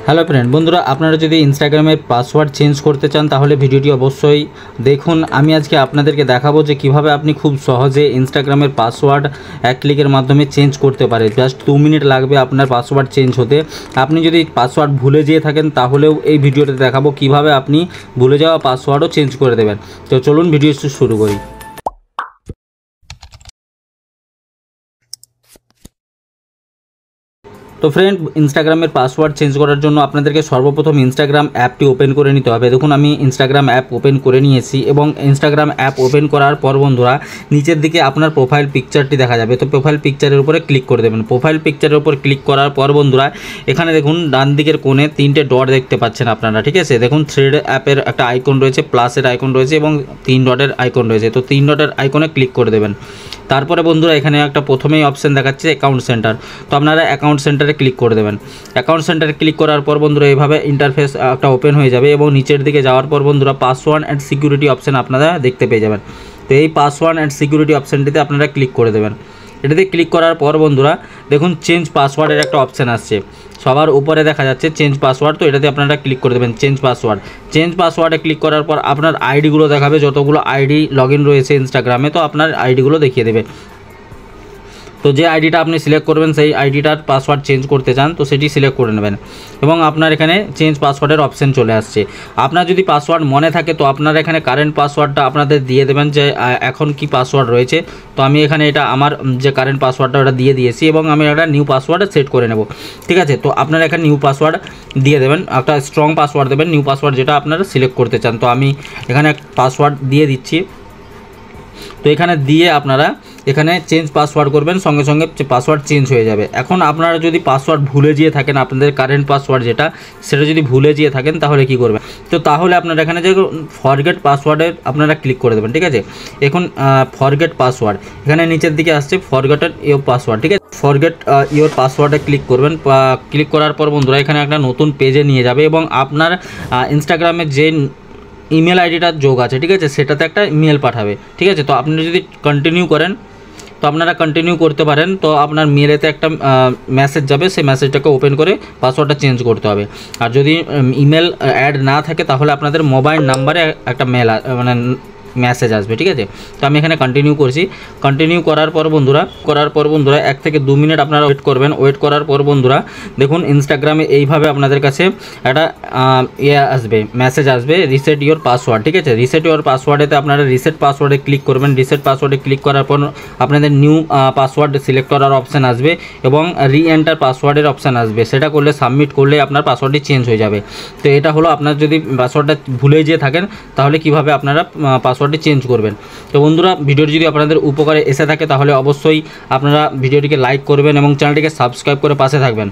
Hello friend বন্ধুরা, আপনারা যদি ইনস্টাগ্রামের পাসওয়ার্ড চেঞ্জ করতে চান তাহলে ভিডিওটি অবশ্যই দেখুন। আমি আজকে আপনাদেরকে দেখাবো যে কিভাবে আপনি খুব সহজে ইনস্টাগ্রামের পাসওয়ার্ড এক ক্লিকের মাধ্যমে চেঞ্জ করতে পারেন। জাস্ট 2 মিনিট লাগবে আপনার পাসওয়ার্ড চেঞ্জ হতে। আপনি যদি পাসওয়ার্ড ভুলে যেয়ে থাকেন তাহলেও এই ভিডিওতে দেখাবো কিভাবে আপনি ভুলে যাওয়া পাসওয়ার্ডও চেঞ্জ করে দেবেন। তো চলুন ভিডিও শুরু করি। তো ফ্রেন্ড, ইনস্টাগ্রামের পাসওয়ার্ড চেঞ্জ করার জন্য আপনাদেরকে সর্বপ্রথম ইনস্টাগ্রাম অ্যাপটি ওপেন করে নিতে হবে। দেখুন আমি ইনস্টাগ্রাম অ্যাপ ওপেন করে নিয়েছি এবং ইনস্টাগ্রাম অ্যাপ ওপেন করার পর বন্ধুরা নিচের দিকে আপনার প্রোফাইল পিকচারটি দেখা যাবে। তো প্রোফাইল পিকচারের উপরে ক্লিক করে দেবেন। প্রোফাইল পিকচারের উপর ক্লিক করার পর বন্ধুরা এখানে দেখুন ডান দিকের কোণে 3টে ডট দেখতে পাচ্ছেন আপনারা, ঠিক আছে। দেখুন থ্রেড অ্যাপের একটা আইকন রয়েছে, প্লাসের আইকন রয়েছে এবং 3 ডটের আইকন রয়েছে। তো 3 ডটের আইকনে ক্লিক করে দেবেন। তারপরে বন্ধুরা এখানে একটা প্রথমেই অপশান দেখাচ্ছে অ্যাকাউন্ট সেন্টার। তো আপনারা অ্যাকাউন্ট সেন্টারে ক্লিক করে দেবেন। অ্যাকাউন্ট সেন্টারে ক্লিক করার পর বন্ধুরা এইভাবে ইন্টারফেস একটা ওপেন হয়ে যাবে এবং নিচের দিকে যাওয়ার পর বন্ধুরা পাসওয়ার্ড অ্যান্ড সিকিউরিটি অপশান আপনারা দেখতে পেয়ে যাবেন। তো এই পাসওয়ার্ড অ্যান্ড সিকিউরিটি অপশানটিতে আপনারা ক্লিক করে দেবেন। এটাতে ক্লিক করার পর বন্ধুরা দেখুন চেঞ্জ পাসওয়ার্ডের একটা অপশান আসছে, সবার উপরে দেখা যাচ্ছে চেঞ্জ পাসওয়ার্ড। তো এটাতে আপনারা ক্লিক করে দেবেন চেঞ্জ পাসওয়ার্ড। চেঞ্জ পাসওয়ার্ডে ক্লিক করার পর আপনার আইডিগুলো দেখাবে, যতগুলো আইডি লগ ইন রয়েছে ইনস্টাগ্রামে তো আপনার আইডিগুলো দেখিয়ে দেবে। তো যে আইডিটা আপনি সিলেক্ট করবেন সেই আইডিটার পাসওয়ার্ড চেঞ্জ করতে চান তো সেটি সিলেক্ট করে নেবেন এবং আপনার এখানে চেঞ্জ পাসওয়ার্ডের অপশান চলে আসছে। আপনার যদি পাসওয়ার্ড মনে থাকে তো আপনারা এখানে কারেন্ট পাসওয়ার্ডটা আপনাদের দিয়ে দেবেন যে এখন কি পাসওয়ার্ড রয়েছে। তো আমি এখানে এটা আমার যে কারেন্ট পাসওয়ার্ডটা ওটা দিয়ে দিয়েছি এবং আমি একটা নিউ পাসওয়ার্ড সেট করে নেব, ঠিক আছে। তো আপনারা এখানে নিউ পাসওয়ার্ড দিয়ে দেবেন, একটা স্ট্রং পাসওয়ার্ড দেবেন, নিউ পাসওয়ার্ড যেটা আপনারা সিলেক্ট করতে চান। তো আমি এখানে পাসওয়ার্ড দিয়ে দিচ্ছি। তো এখানে দিয়ে আপনারা এখানে চেঞ্জ পাসওয়ার্ড করবেন, সঙ্গে সঙ্গে পাসওয়ার্ড চেঞ্জ হয়ে যাবে। এখন আপনারা যদি পাসওয়ার্ড ভুলে যেয়ে থাকেন, আপনাদের কারেন্ট পাসওয়ার্ড যেটা সেটা যদি ভুলে যেয়ে থাকেন তাহলে কি করবেন, তো তাহলে আপনারা এখানে যে ফরগেট পাসওয়ার্ডে আপনারা ক্লিক করে দেবেন, ঠিক আছে। এখন ফরগেট পাসওয়ার্ড এখানে নিচের দিকে আসছে ফরগেটেড ইওর পাসওয়ার্ড, ঠিক আছে। ফরগেট ইওর পাসওয়ার্ডে ক্লিক করবেন। ক্লিক করার পর বন্ধুরা এখানে একটা নতুন পেজে নিয়ে যাবে এবং আপনার ইনস্টাগ্রামের যে ইমেল আইডিটার যোগ আছে, ঠিক আছে, সেটাতে একটা ইমেল পাঠাবে, ঠিক আছে। তো আপনি যদি কন্টিনিউ করেন তো আপনারা কন্টিনিউ করতে পারেন। তো আপনার মেলেতে একটা মেসেজ যাবে, সেই মেসেজটাকে ওপেন করে পাসওয়ার্ডটা চেঞ্জ করতে হবে। আর যদি ইমেল অ্যাড না থাকে তাহলে আপনাদের মোবাইল নাম্বারে একটা মেল মানে মেসেজ আসবে, ঠিক আছে। তো আমি এখানে কন্টিনিউ করছি। কন্টিনিউ করার পর বন্ধুরা 1 থেকে 2 মিনিট আপনারা ওয়েট করবেন। ওয়েট করার পর বন্ধুরা দেখুন ইনস্টাগ্রামে এইভাবে আপনাদের কাছে একটা আসবে, মেসেজ আসবে রিসেট ইওর পাসওয়ার্ড, ঠিক আছে। রিসেট ইওর পাসওয়ার্ডেতে আপনারা রিসেট পাসওয়ার্ডে ক্লিক করবেন। রিসেট পাসওয়ার্ডে ক্লিক করার পর আপনাদের নিউ পাসওয়ার্ড সিলেক্ট করার অপশান আসবে এবং রি এন্টার পাসওয়ার্ডের অপশান আসবে। সেটা করলে সাবমিট করলে আপনার পাসওয়ার্ডটি চেঞ্জ হয়ে যাবে। তো এটা হলো আপনার যদি পাসওয়ার্ডটা ভুলে যেয়ে থাকেন তাহলে কিভাবে আপনারা পাসওয়ার্ডটি চেঞ্জ করবেন। তো বন্ধুরা ভিডিওটি যদি আপনাদের উপকারে এসে থাকে তাহলে অবশ্যই আপনারা ভিডিওটিকে লাইক করবেন এবং চ্যানেলটিকে সাবস্ক্রাইব করে পাশে থাকবেন।